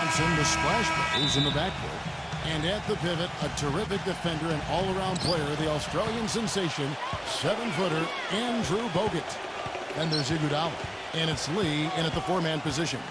Thompson, the splash brothers in the backcourt. And at the pivot, a terrific defender and all-around player, the Australian sensation, 7-footer Andrew Bogut. Then there's Iguodala. And it's Lee in at the four-man position.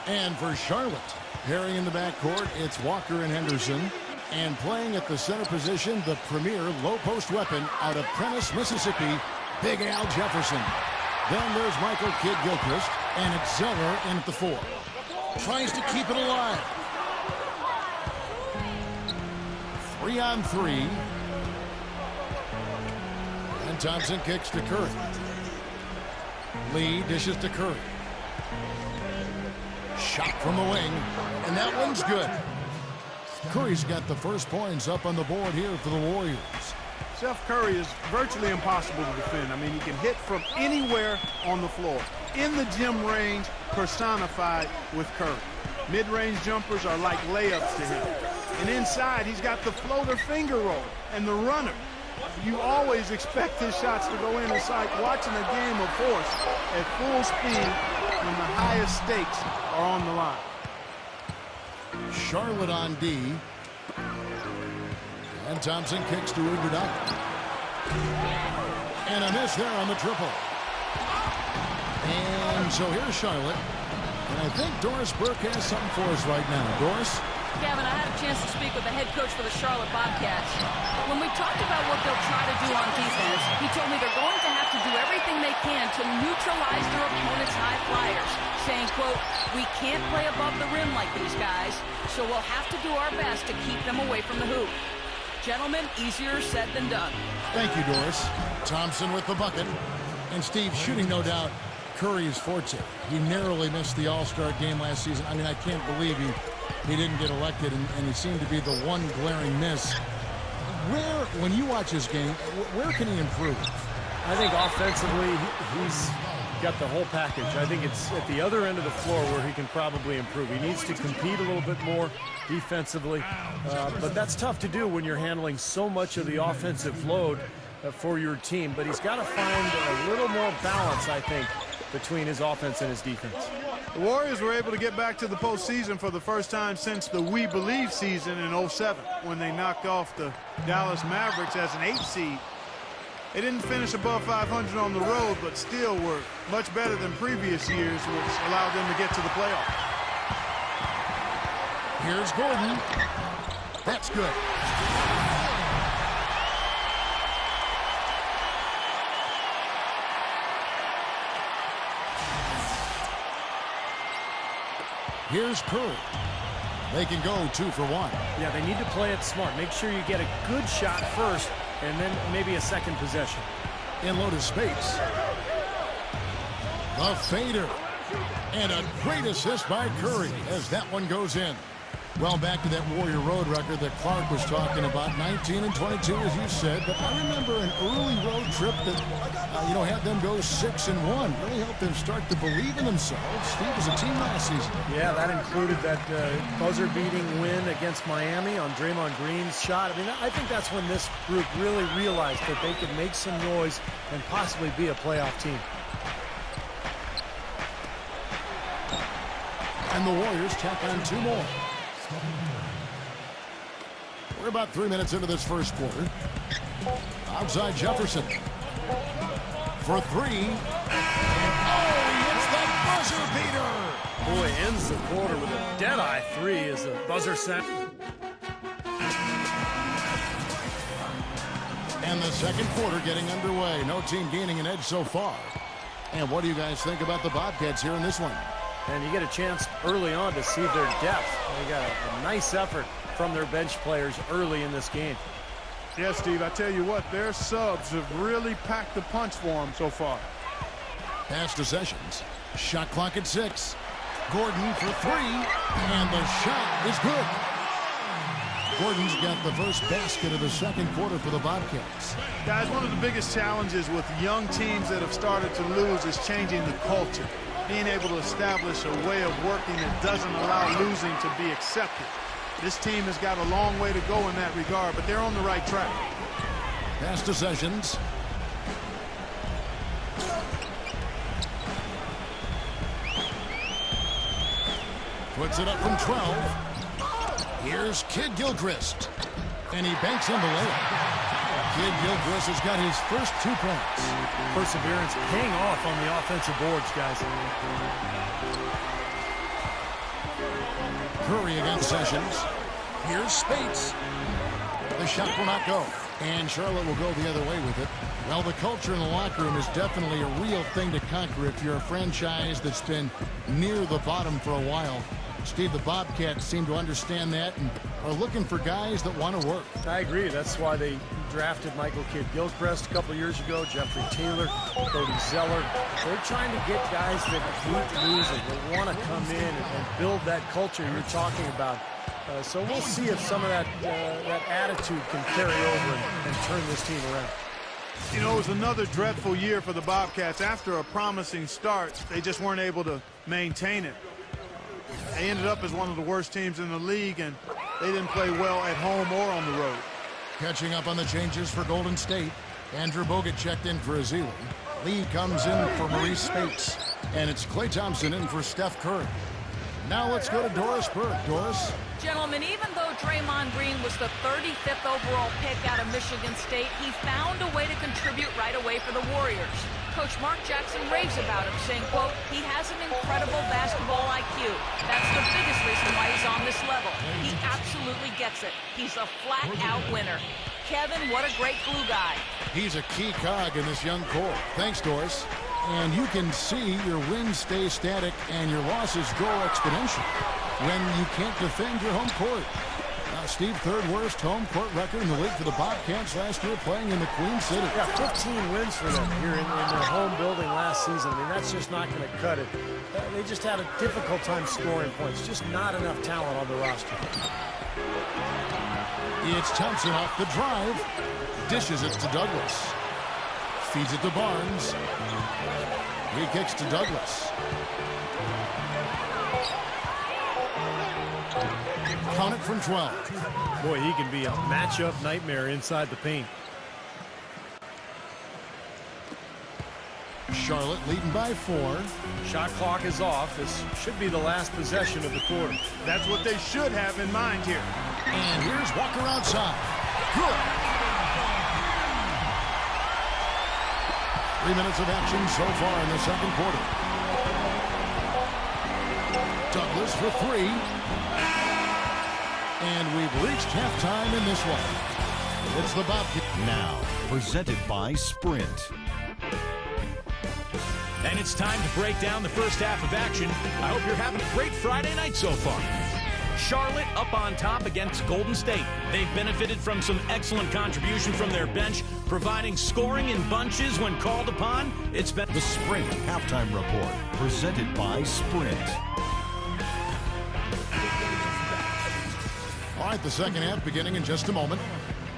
And for Charlotte, pairing in the backcourt, it's Walker and Henderson. And playing at the center position, the premier low-post weapon out of Prentice, Mississippi, Big Al Jefferson. Then there's Michael Kidd-Gilchrist, and it's Zeller in at the four. Tries to keep it alive. 3-on-3. And Thompson kicks to Curry. Lee dishes to Curry. Shot from the wing, and that one's good. Curry's got the first points up on the board here for the Warriors. Steph Curry is virtually impossible to defend. I mean, he can hit from anywhere on the floor. In the gym range, personified with Curry. Mid-range jumpers are like layups to him. And inside, he's got the floater finger roll and the runner. You always expect his shots to go in. It's like watching a game of horse at full speed when the highest stakes are on the line. Charlotte on D. And Thompson kicks to Iguodala. And a miss there on the triple. And so here's Charlotte. And I think Doris Burke has something for us right now. Doris? Kevin, I had a chance to speak with the head coach for the Charlotte Bobcats. When we talked about what they'll try to do on defense, he told me they're going to have to do everything they can to neutralize their opponent's high flyers, saying, quote, "We can't play above the rim like these guys, so we'll have to do our best to keep them away from the hoop." Gentlemen, easier said than done. Thank you, Doris. Thompson with the bucket. And Steve, shooting no doubt Curry's forte. He narrowly missed the All-Star game last season. I mean, I can't believe he didn't get elected, and he seemed to be the one glaring miss. When you watch his game, where can he improve? I think offensively, he's got the whole package. I think it's at the other end of the floor where he can probably improve. He needs to compete a little bit more defensively, but that's tough to do when you're handling so much of the offensive load for your team. But he's got to find a little more balance, I think, between his offense and his defense. The Warriors were able to get back to the postseason for the first time since the We Believe season in '07, when they knocked off the Dallas Mavericks as an 8th seed. They didn't finish above 500 on the road, but still were much better than previous years, which allowed them to get to the playoffs. Here's Gordon. That's good. Here's Curry. They can go 2 for 1. Yeah, they need to play it smart. Make sure you get a good shot first, and then maybe a second possession. In low to space. The fader. And a great assist by Curry as that one goes in. Well, back to that Warrior road record that Clark was talking about, 19 and 22, as you said. But I remember an early road trip that, had them go 6 and 1. Really helped them start to believe in themselves. Steve was a team last season. Yeah, that included that buzzer-beating win against Miami on Draymond Green's shot. I mean, I think that's when this group really realized that they could make some noise and possibly be a playoff team. And the Warriors tack on 2 more. We're about 3 minutes into this first quarter. Outside Jefferson. For 3. Oh, he hits the buzzer beater! Boy, ends the quarter with a dead-eye 3 as the buzzer set. And the second quarter getting underway. No team gaining an edge so far. And what do you guys think about the Bobcats here in this one? And you get a chance early on to see their depth. They got a nice effort from their bench players early in this game. Yes, Steve, I tell you what, their subs have really packed the punch for them so far. Pass to Sessions. Shot clock at 6. Gordon for 3. And the shot is good. Gordon's got the first basket of the second quarter for the Bobcats. Guys, one of the biggest challenges with young teams that have started to lose is changing the culture. Being able to establish a way of working that doesn't allow losing to be accepted. This team has got a long way to go in that regard, but they're on the right track. Pass to Sessions. Puts it up from 12. Here's Kid Gilchrist. And he banks in the layup. Kid Gilchrist has got his first 2 points. Perseverance paying off on the offensive boards, guys. Curry against Sessions. Here's Spates. The shot will not go. And Charlotte will go the other way with it. Well, the culture in the locker room is definitely a real thing to conquer if you're a franchise that's been near the bottom for a while. Steve, the Bobcats seem to understand that and are looking for guys that want to work. I agree. That's why they drafted Michael Kidd-Gilchrist a couple years ago, Jeffrey Taylor, Cody Zeller. They're trying to get guys that hate losing, that want to come in and build that culture you're talking about. So we'll see if some of that attitude can carry over and turn this team around. You know, it was another dreadful year for the Bobcats. After a promising start, they just weren't able to maintain it. They ended up as one of the worst teams in the league, and they didn't play well at home or on the road. Catching up on the changes for Golden State. Andrew Bogut checked in for Azili. Lee comes in for Maurice Spates. And it's Klay Thompson in for Steph Curry. Now let's go to Doris Burke. Doris? Gentlemen, even though Draymond Green was the 35th overall pick out of Michigan State, he found a way to contribute right away for the Warriors. Coach Mark Jackson raves about him, saying, quote, he has an incredible basketball IQ. That's the biggest reason why he's on this level. He absolutely gets it. He's a flat-out winner. Kevin, what a great glue guy. He's a key cog in this young core. Thanks, Doris. And you can see your wins stay static and your losses grow exponentially when you can't defend your home court. Steve, third worst home court record in the league for the Bobcats last year, playing in the Queen City. Yeah, 15 wins for them here in their home building last season. I mean, that's just not going to cut it. They just had a difficult time scoring points. Just not enough talent on the roster. It's Thompson off the drive. Dishes it to Douglas. Feeds it to Barnes. He kicks to Douglas. Count it from 12. Boy, he can be a matchup nightmare inside the paint. Charlotte leading by 4. Shot clock is off. This should be the last possession of the quarter. That's what they should have in mind here. And here's Walker outside. Good. 3 minutes of action so far in the second quarter. Douglas for 3. And we've reached halftime in this one. It's the Bobcats. Now, presented by Sprint. And it's time to break down the first half of action. I hope you're having a great Friday night so far. Charlotte up on top against Golden State. They've benefited from some excellent contribution from their bench, providing scoring in bunches when called upon. It's been The Sprint Halftime Report, presented by Sprint. All right, the second half beginning in just a moment.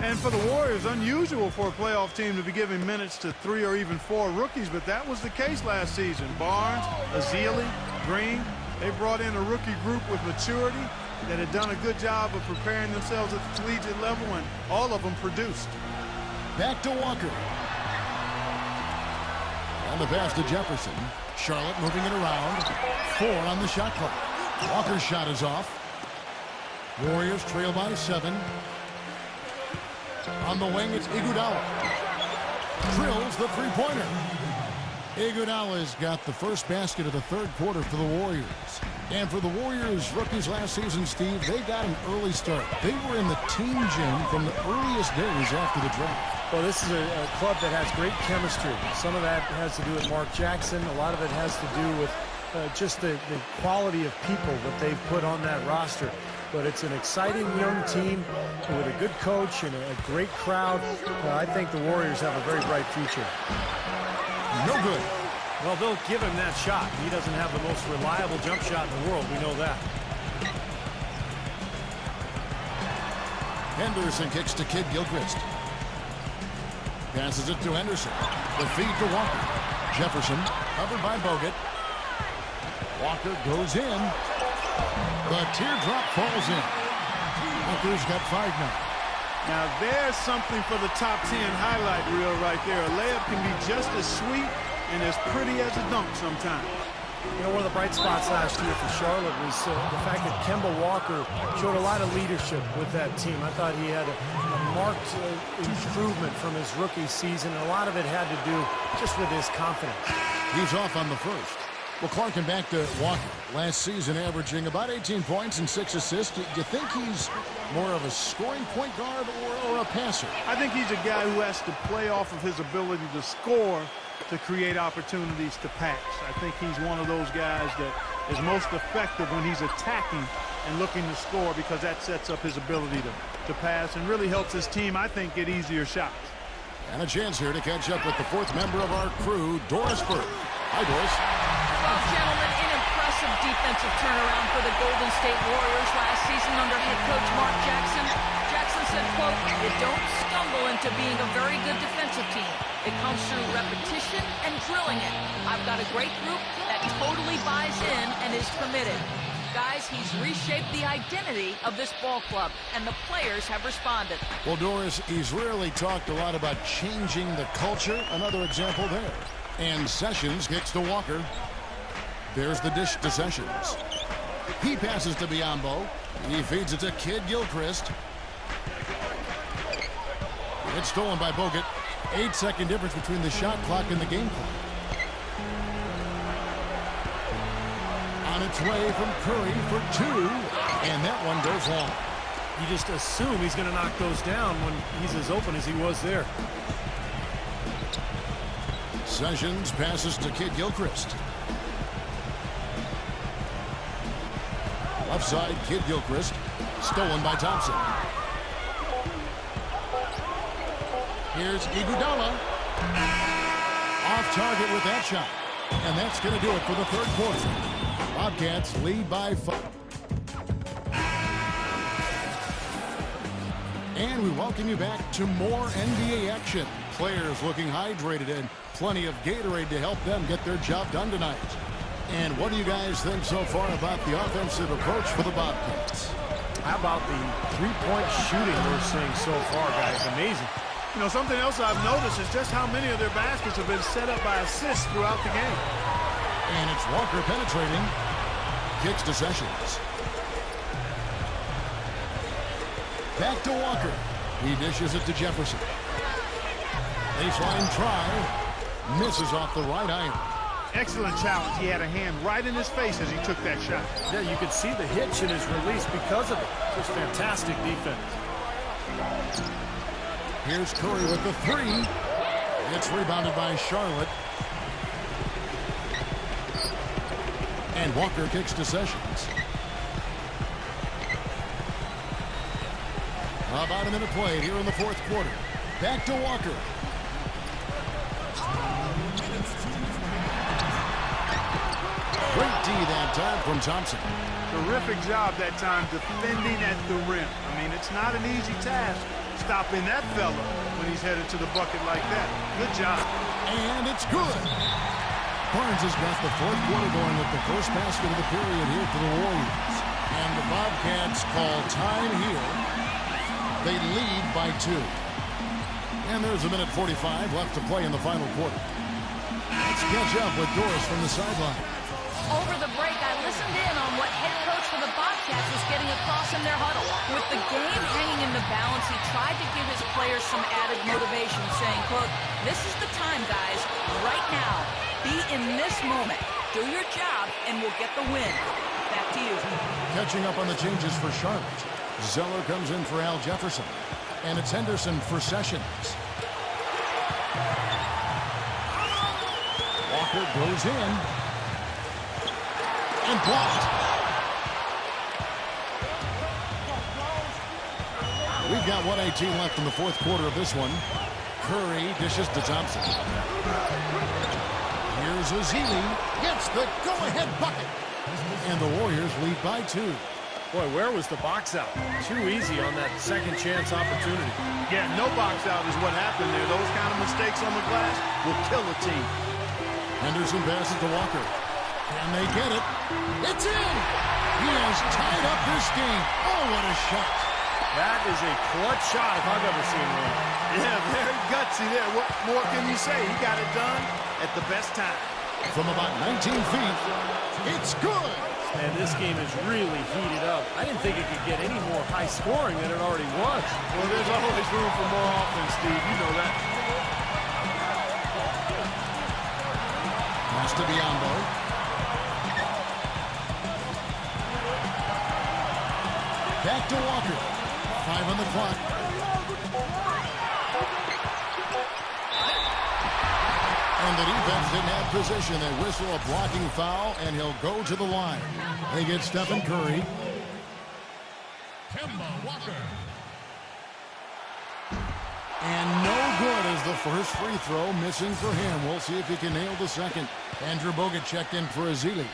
And for the Warriors, unusual for a playoff team to be giving minutes to 3 or even 4 rookies, but that was the case last season. Barnes, Azili, Green, they brought in a rookie group with maturity that had done a good job of preparing themselves at the collegiate level, and all of them produced. Back to Walker. And the pass to Jefferson. Charlotte moving it around. 4 on the shot clock. Walker's shot is off. Warriors trail by 7. On the wing, it's Iguodala. Drills the three-pointer. Iguodala's got the first basket of the third quarter for the Warriors. And for the Warriors rookies last season, Steve, they got an early start. They were in the team gym from the earliest days after the draft. Well, this is a club that has great chemistry. Some of that has to do with Mark Jackson. A lot of it has to do with just the quality of people that they've put on that roster. But it's an exciting young team with a good coach and a great crowd. I think the Warriors have a very bright future. No good. Well, they'll give him that shot. He doesn't have the most reliable jump shot in the world. We know that. Henderson kicks to Kid Gilchrist. Passes it to Henderson. The feed to Walker. Jefferson covered by Bogut. Walker goes in. The teardrop falls in. Walker's got 5 now. Now there's something for the top 10 highlight reel right there. A layup can be just as sweet and as pretty as a dunk sometimes. You know, one of the bright spots last year for Charlotte was the fact that Kemba Walker showed a lot of leadership with that team. I thought he had a marked improvement from his rookie season, and a lot of it had to do just with his confidence. He's off on the first. Well, Clark, and back to Walker. Last season averaging about 18 points and 6 assists. Do you think he's more of a scoring point guard or a passer? I think he's a guy who has to play off of his ability to score to create opportunities to pass. I think he's one of those guys that is most effective when he's attacking and looking to score, because that sets up his ability to pass and really helps his team, I think, get easier shots. And a chance here to catch up with the fourth member of our crew, Doris Burke. Hi, Doris. Well, gentlemen, an impressive defensive turnaround for the Golden State Warriors last season under head coach Mark Jackson. Jackson said, quote, "You don't stumble into being a very good defensive team. It comes through repetition and drilling it. I've got a great group that totally buys in and is committed." Guys, he's reshaped the identity of this ball club, and the players have responded. Well, Doris, he's really talked a lot about changing the culture. Another example there. And Sessions kicks to Walker. There's the dish to Sessions. He passes to Biyombo. He feeds it to Kid Gilchrist. It's stolen by Bogut. 8-second difference between the shot clock and the game clock. On its way from Curry for 2, and that one goes long. You just assume he's going to knock those down when he's as open as he was there. Sessions passes to Kid Gilchrist. Left side, Kid Gilchrist. Stolen by Thompson. Here's Iguodala. Off target with that shot. And that's going to do it for the third quarter. Bobcats lead by 5. And we welcome you back to more NBA action. Players looking hydrated and plenty of Gatorade to help them get their job done tonight. And what do you guys think so far about the offensive approach for the Bobcats? How about the three-point shooting we're seeing so far, guys? Amazing. You know, something else I've noticed is just how many of their baskets have been set up by assists throughout the game. And it's Walker penetrating. Kicks to Sessions. Back to Walker. He dishes it to Jefferson. Baseline try. Misses off the right iron. Excellent challenge. He had a hand right in his face as he took that shot. Yeah, you could see the hitch in his release because of it. Just fantastic defense. Here's Curry with the 3. It's rebounded by Charlotte. And Walker kicks to Sessions. About a minute played here in the fourth quarter. Back to Walker. Great D that time from Thompson. Terrific job that time defending at the rim. I mean, it's not an easy task stopping that fella when he's headed to the bucket like that. Good job. And it's good. Barnes has got the fourth quarter going with the first basket of the period here for the Warriors. And the Bobcats call time here. They lead by 2. And there's a minute 45 left to play in the final quarter. Let's catch up with Doris from the sideline. Over the break, I listened in on what head coach for the Bobcats was getting across in their huddle. With the game hanging in the balance, he tried to give his players some added motivation, saying, quote, "This is the time, guys. Right now. Be in this moment. Do your job, and we'll get the win." Back to you. Catching up on the changes for Charlotte. Zeller comes in for Al Jefferson. And it's Henderson for Sessions. Walker goes in. And blocked. We've got 1:18 left in the fourth quarter of this one. Curry dishes to Thompson. Here's Ezeli. Gets the go-ahead bucket. And the Warriors lead by 2. Boy, where was the box out? Too easy on that second chance opportunity. Yeah, no box out is what happened there. Those kind of mistakes on the glass will kill a team. Henderson passes to Walker. Can they get it? It's in! He has tied up this game. Oh, what a shot. That is a clutch shot if I've ever seen one. Yeah, very gutsy there. What more can you say? He got it done at the best time. From about 19 feet, it's good. And this game is really heated up. I didn't think it could get any more high scoring than it already was. Well, there's always room for more offense, Steve. You know that. Pass to Biondo. Back to Walker. 5 on the clock. And the defense didn't have position. They whistle a blocking foul, and he'll go to the line. They get Stephen Curry. And no good as the first free throw missing for him. We'll see if he can nail the second. Andrew Bogut checked in for Ezeli.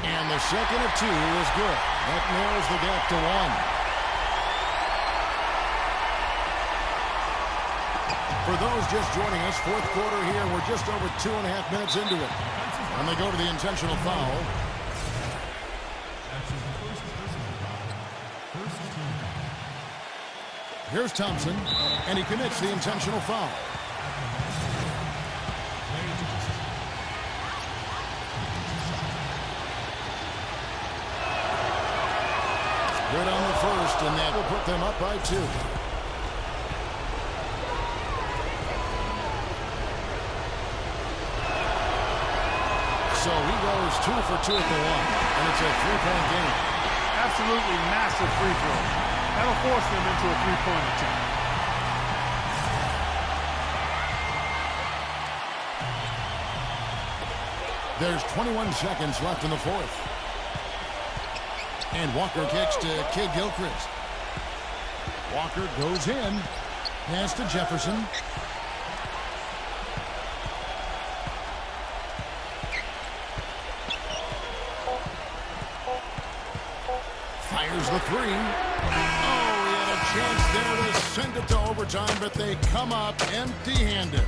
And the second of 2 is good. That narrows the gap to 1. For those just joining us, fourth quarter here. We're just over 2.5 minutes into it. And they go to the intentional foul. Here's Thompson, and he commits the intentional foul. Good on the first, and that will put them up by 2. So he goes 2 for 2 at the line, and it's a 3-point game. Absolutely massive free throw. That'll force them into a 3-point attempt. There's 21 seconds left in the fourth. And Walker kicks to Kid Gilchrist. Walker goes in. Pass to Jefferson. Fires the 3. Oh, he had a chance there to send it to overtime, but they come up empty-handed.